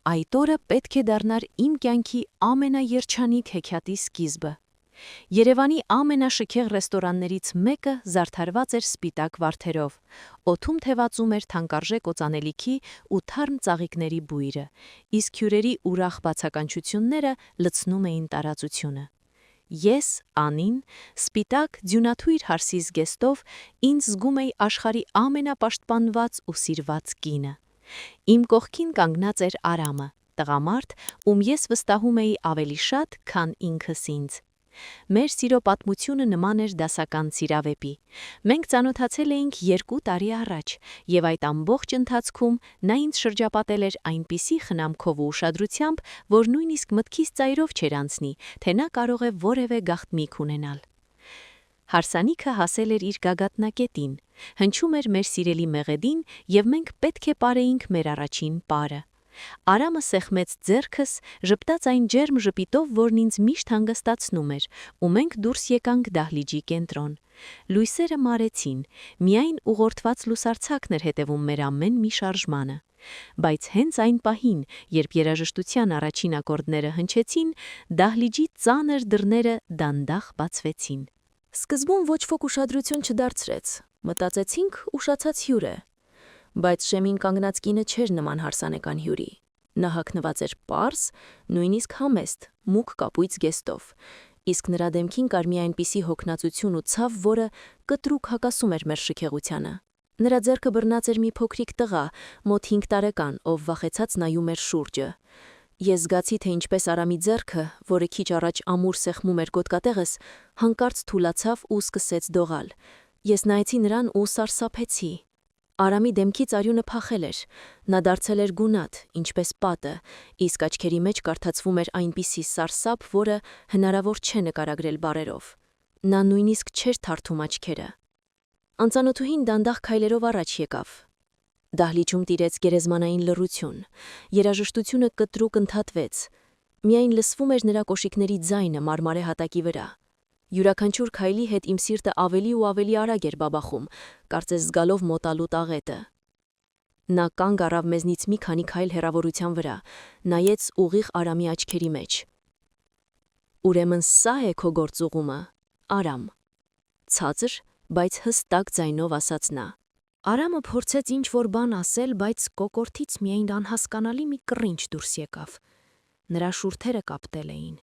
այդ օրը պետք է դառնար իմ կյանքի ամենաերջանիկ հեքիաթի սկիզբը։ Երևանի ամենաշքեղ ռեստորաններից մեկը զարդարված էր սպիտակ վարդերով։ Օդում թևածում էր թանկարժեք օծանելիքի ու թարմ ծաղիկների բույրը, իսկ հյուրերի ուրախ բացականչությունները լցնում էին տարածությունը։ Ես, Անին, սպիտակ ձյունաթույր հարսի զգեստով ինձ զգում էի աշխարհի ամենապաշտպանված ու սիրված կինը։ Իմ կողքին կանգնած էր Արամը, տղամարդ, ում ես վստահում էի ավելի շատ, քան ինքս ինձ։ Մեր սիրո պատմությունը նման էր դասական սիրավեպի։ Մենք ծանոթացել էինք 2 տարի առաջ, եւ այդ ամբողջ ընթացքում նա ինձ շրջապատել էր այնպիսի խնամքով ու ուշադրությամբ, որ նույնիսկ մտքիս ծայրով չէր անցնի, թե նա կարող է որևէ գաղտնիք ունենալ։ Հարսանիքը հասել էր իր գագաթնակետին, հնչում էր մեր սիրելի մեղեդին, եւ մենք պետք է պարեինք մեր առաջին պարը։ Արամը սեղմեց ձեռքս, ժպտաց այն ջերմ ժպիտով, որն ինձ միշտ հանգստացնում էր, ու մենք դուրս եկանք դահլիճի կենտրոն։ Լույսերը մարեցին, միայն ուղղորդված լուսարձակն էր հետևում մեր ամեն մի շարժմանը։ Բայց հենց այն պահին, երբ երաժշտության առաջին ակորդները հնչեցին, դահլիճի ծանր դռները դանդաղ բացվեցին։ Սկզբում ոչ ոք ուշադրություն չդարձրեց, մտածեցինք ուշացած հյուր է։ Բայց շեմին կանգնած կինը չէր նման հարսանեկան հյուրի։ Նա հագնված էր պարզ, նույնիսկ համեստ, մուգ կապույտ զգեստով, իսկ նրա դեմքին կար մի այնպիսի հոգնածություն ու ցավ, որը կտրուկ հակասում էր մեր շքեղությանը։ Նրա ձեռքը բռնած էր մի փոքրիկ տղա, մոտ 5 տարեկան, ով վախեցած նայում էր շուրջը։ Ես զգացի, թե ինչպես Արամի ձեռքը, որը քիչ առաջ ամուր սեղմում էր գոտկատեղս, հանկարծ թուլացավ ու սկսեց դողալ։ Ես նայեցի նրան ու սարսափեցի։ Արամի դեմքից արյունը փախել էր, նա դարձել էր գունատ, ինչպես պատը, իսկ աչքերի մեջ կարդացվում էր այնպիսի սարսափ, որը հնարավոր չէ նկարագրել բառերով։ Նա նույնիսկ չէր թարթում աչքերը։ Անծանոթուհին դանդաղ քայլերով առաջ եկավ։ Դահլիճում տիրեց գերեզմանային լռություն, երաժշտությունը կտրուկ ընդհատվեց, միայն լսվում էր նրա կոշիկների ձայնը մարմարե հատակի վրա։ Յուրաքանչյուր քայլի հետ իմ սիրտը ավելի ու ավելի արագ էր բաբախում, կարծես զգալով մոտալու տաղետը։ Նա կանգ առավ մեզնից մի քանի քայլ հեռավորության վրա, նայեց ուղիղ Արամի աչքերի մեջ։ Ուրեմն սա է քո գործուղումը, Արամ։ Ցածր, բայց հստակ ձայնով ասաց նա։ Արամը փորձեց ինչ-որ բան ասել, բայց կոկորդից միայն անհասկանալի մի կռինչ դուրս եկավ։ Նրա շուրթերը կապտել էին։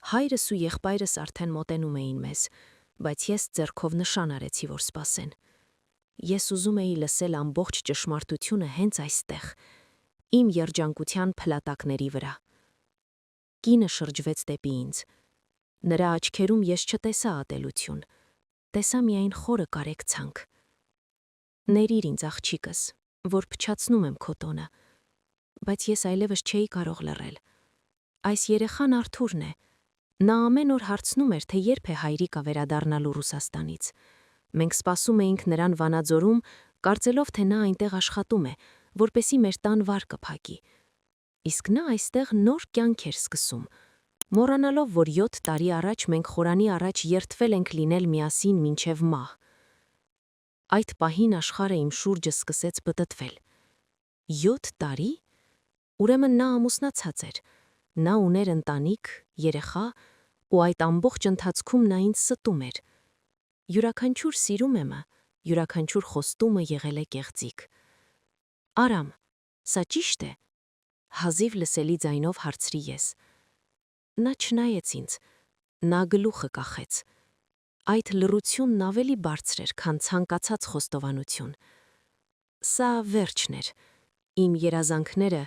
Հայրս ու եղբայրս արդեն մոտենում էին մեզ, բայց ես ձեռքով նշան արեցի, որ սպասեն։ Ես ուզում էի լսել ամբողջ ճշմարտությունը հենց այստեղ, իմ երջանկության փլատակների վրա։ Կինը շրջվեց դեպի ինձ։ Նրա աչքերում ես չտեսա ատելություն, տեսա միայն խորը կարեկցանք։ Ներիր ինձ, աղջիկս, որ փչացնում եմ քո տոնը, բայց ես այլևս չէի կարող լռել։ Այս երեխան Արթուրն է։ Նա ամեն օր հարցնում էր, թե երբ է հայրիկը վերադառնալու Ռուսաստանից։ Մենք սպասում էինք նրան Վանաձորում, կարծելով, թե նա այնտեղ աշխատում է, որպեսզի մեր տան վար կփակի։ Իսկ նա այստեղ նոր կյանք էր սկսում, մոռանալով, որ 7 տարի առաջ մենք խորանի առաջ երդվել ենք լինել միասին մինչև մահ։ Այդ պահին աշխարհը իմ շուրջը սկսեց պտտվել։ 7 տարի։ Ուրեմն նա ամուսնացած էր։ Նա ուներ ընտանիք, երեխա, ու այդ ամբողջ ընթացքում նա ինձ ստում էր։ Յուրաքանչյուր սիրում եմը, յուրաքանչյուր խոստումը եղել է կեղծիք։ Արամ, սա ճիշտ է։ Հազիվ լսելի ձայնով հարցրի ես։ Նա չնայեց ինձ, նա գլուխը կախեց։ Այդ լռությունն ավելի բարձր էր, քան ցանկացած խոստովանություն։ Սա վերջն էր։ Իմ երազանքները,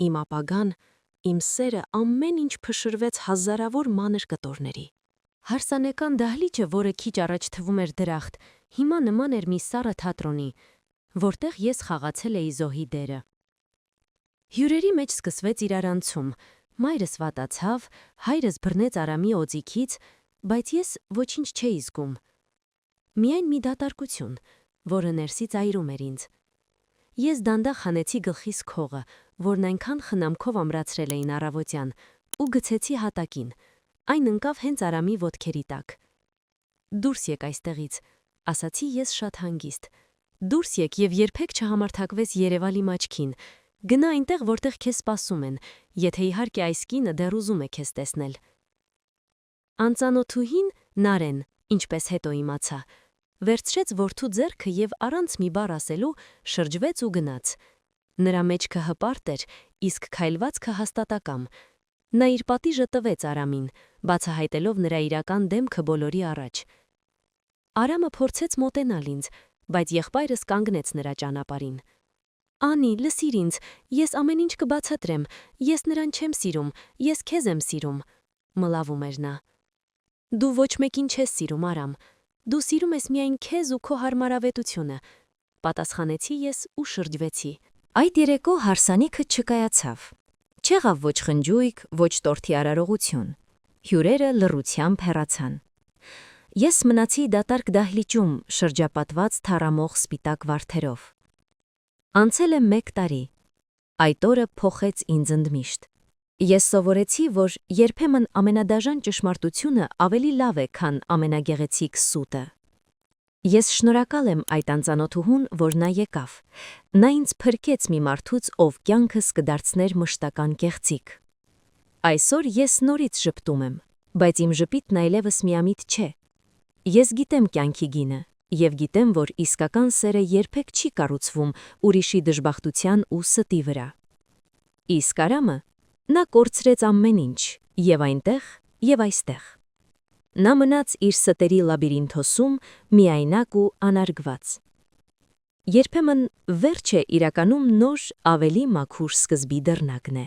իմ ապագան, իմ սերը ամեն ինչ փշրվեց հազարավոր մանր կտորների։ Հարսանեկան դահլիճը, որը քիչ առաջ թվում էր դրախտ, հիմա նման էր մի սառը թատրոնի, որտեղ ես խաղացել էի զոհի դերը։ Հյուրերի մեջ սկսվեց իրարանցում, մայրս վատացավ, հայրս բռնեց Արամի օձիքից, բայց ես ոչինչ չէի զգում։ Միայն մի դատարկություն, որը ներսից այրում էր ինձ։ Ես դանդաղ հանեցի գլխիս քողը, որն այնքան խնամքով ամրացրել էին առավոտյան, ու գցեցի հատակին, այն ընկավ հենց Արամի ոտքերի տակ։ Դուրս եկ այստեղից, ասացի ես շատ հանգիստ։ Դուրս եկ և երբեք չհամարթակվես երևալ իմ աչքին, Գնա այնտեղ, որտեղ քեզ սպասում են, եթե իհարկե այս կինը դեռ ուզում է քեզ տեսնել։ Անծանոթուհին Նարեն, ինչպես հետո իմացա, վերցրեց որդու ձեռքը եւ առանց մի բառ ասելու շրջվեց ու գնաց։ Նրա մեջքը հպարտ էր, իսկ քայլվածքը հաստատակամ։ Նա իր պատիժը տվեց Արամին, բացահայտելով նրա իրական դեմքը բոլորի առաջ։ Արամը փորձեց մոտենալ ինձ, բայց եղբայրս կանգնեց նրա ճանապարհին։ Անի, լսիր ինձ, ես ամեն ինչ կբացատրեմ, ես նրան չեմ սիրում, ես քեզ եմ սիրում, մլավում էր նա։ Դու ոչ մեկին չես սիրում, Արամ, դու սիրում ես միայն քեզ ու քո հարմարավետությունը, պատասխանեցի ես ու շրջվեցի։ Այդ երեկո հարսանիքը չկայացավ։ Չեղավ ոչ խնջույք, ոչ տորթի արարողություն։ Հյուրերը լռությամբ հեռացան։ Ես մնացի դատարկ դահլիճում, շրջապատված թառամող սպիտակ վարդերով։ Անցել է 1 տարի։ Այդ օրը փոխեց ինձ ընդմիշտ։ Ես սովորեցի, որ երբեմն ամենադաժան ճշմարտությունը ավելի լավ է, քան ամենագեղեցիկ սուտը։ Ես շնորհակալ եմ այդ անծանոթուհուն, որ նա եկավ։ Նա ինձ փրկեց մի մարդուց, ով կյանքս կդարձներ մշտական կեղծիք։ Այսօր ես նորից ժպտում եմ, բայց իմ ժպիտն այլևս միամիտ չէ։ Ես գիտեմ կյանքի գինը, եւ գիտեմ, որ իսկական սերը երբեք չի կառուցվում ուրիշի դժբախտության ու ստի վրա։ Իսկ Արամը, նա կորցրեց ամեն ինչ, եւ այնտեղ, եւ այստեղ։ Նա մնաց իր ստերի լաբիրինթոսում, միայնակ ու անարգված։ Երբեմն վերջը իրականում նոր, ավելի մաքուր սկզբի դռնակն է։